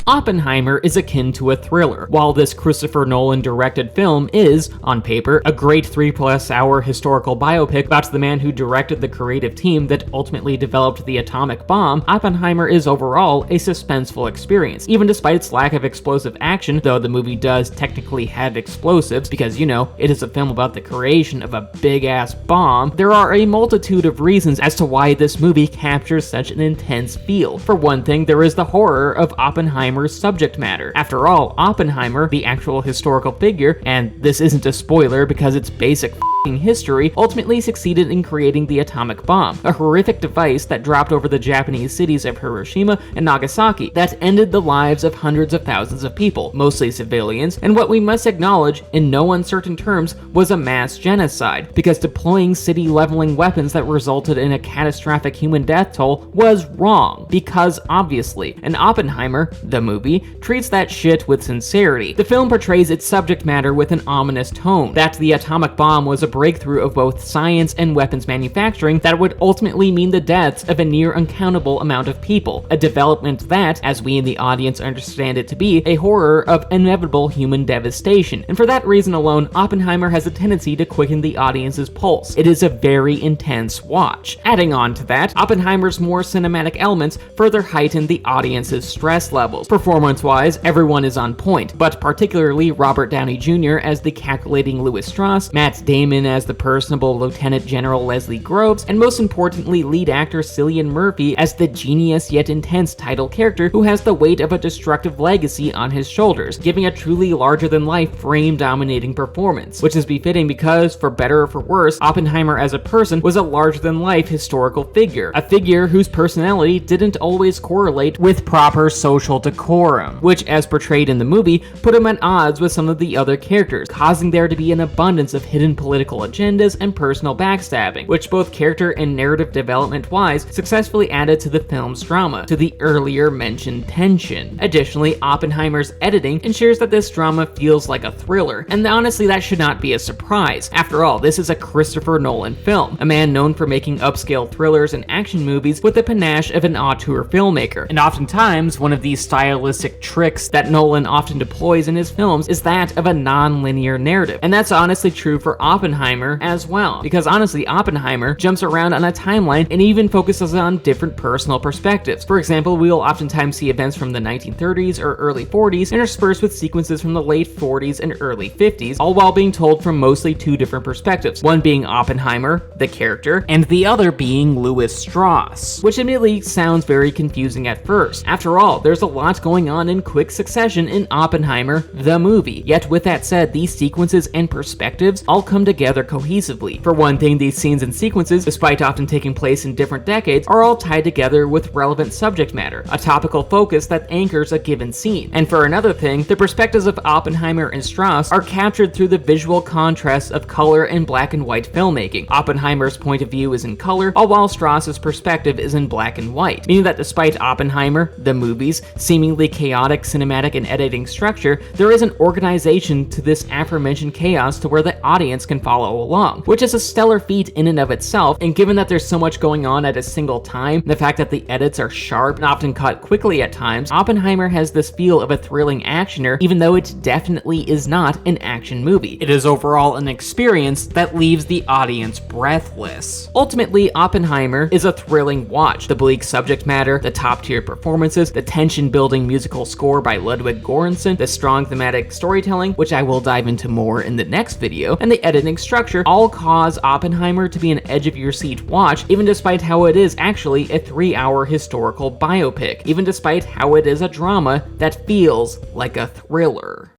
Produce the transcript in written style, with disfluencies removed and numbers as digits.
Oppenheimer is akin to a thriller. While this Christopher Nolan directed film is, on paper, a great 3+ hour historical biopic about the man who directed the creative team that ultimately developed the atomic bomb, Oppenheimer is overall a suspenseful experience. Even despite its lack of explosive action, though the movie does technically have explosives because, you know, it is a film about the creation of a big-ass bomb, there are a multitude of reasons as to why this movie captures such an intense feel. For one thing, there is the horror of Oppenheimer's subject matter. After all, Oppenheimer, the actual historical figure, and this isn't a spoiler because it's basic history, ultimately succeeded in creating the atomic bomb, a horrific device that dropped over the Japanese cities of Hiroshima and Nagasaki that ended the lives of hundreds of thousands of people, mostly civilians, and what we must acknowledge in no uncertain terms was a mass genocide, because deploying city-leveling weapons that resulted in a catastrophic human death toll was wrong, because obviously, and Oppenheimer, the movie, treats that shit with sincerity. The film portrays its subject matter with an ominous tone, that the atomic bomb was a breakthrough of both science and weapons manufacturing that would ultimately mean the deaths of a near uncountable amount of people, a development that, as we in the audience understand it to be, a horror of inevitable human devastation, and for that reason alone, Oppenheimer has a tendency to quicken the audience's pulse. It is a very intense watch. Adding on to that, Oppenheimer's more cinematic elements further heighten the audience's stress levels. Performance-wise, everyone is on point, but particularly Robert Downey Jr. as the calculating Louis Strauss, Matt Damon as the personable Lieutenant General Leslie Groves, and most importantly, lead actor Cillian Murphy as the genius yet intense title character who has the weight of a destructive legacy on his shoulders, giving a truly larger-than-life frame-dominating performance, which is befitting because, for better or for worse, Oppenheimer as a person was a larger-than-life historical figure, a figure whose personality didn't always correlate with proper social decorum, which, as portrayed in the movie, put him at odds with some of the other characters, causing there to be an abundance of hidden political agendas and personal backstabbing, which both character and narrative development-wise successfully added to the film's drama, to the earlier mentioned tension. Additionally, Oppenheimer's editing ensures that this drama feels like a thriller, and honestly that should not be a surprise. After all, this is a Christopher Nolan film, a man known for making upscale thrillers and action movies with the panache of an auteur filmmaker, and oftentimes one of these stylistic tricks that Nolan often deploys in his films is that of a non-linear narrative, and that's honestly true for Oppenheimer as well, because honestly, Oppenheimer jumps around on a timeline and even focuses on different personal perspectives. For example, we will oftentimes see events from the 1930s or early 40s interspersed with sequences from the late 40s and early 50s, all while being told from mostly two different perspectives, one being Oppenheimer, the character, and the other being Louis Strauss, which admittedly sounds very confusing at first. After all, there's a lot going on in quick succession in Oppenheimer, the movie. Yet with that said, these sequences and perspectives all come together cohesively. For one thing, these scenes and sequences, despite often taking place in different decades, are all tied together with relevant subject matter, a topical focus that anchors a given scene. And for another thing, the perspectives of Oppenheimer and Strauss are captured through the visual contrasts of color and black and white filmmaking. Oppenheimer's point of view is in color, all while Strauss's perspective is in black and white, meaning that despite Oppenheimer, the movie's seemingly chaotic cinematic and editing structure, there is an organization to this aforementioned chaos to where the audience can follow along, which is a stellar feat in and of itself, and given that there's so much going on at a single time, the fact that the edits are sharp and often cut quickly at times, Oppenheimer has this feel of a thrilling actioner, even though it definitely is not an action movie. It is overall an experience that leaves the audience breathless. Ultimately, Oppenheimer is a thrilling watch. The bleak subject matter, the top-tier performances, the tension-building musical score by Ludwig Göransson, the strong thematic storytelling, which I will dive into more in the next video, and the editing structure all cause Oppenheimer to be an edge-of-your-seat watch, even despite how it is actually a 3-hour historical biopic, even despite how it is a drama that feels like a thriller.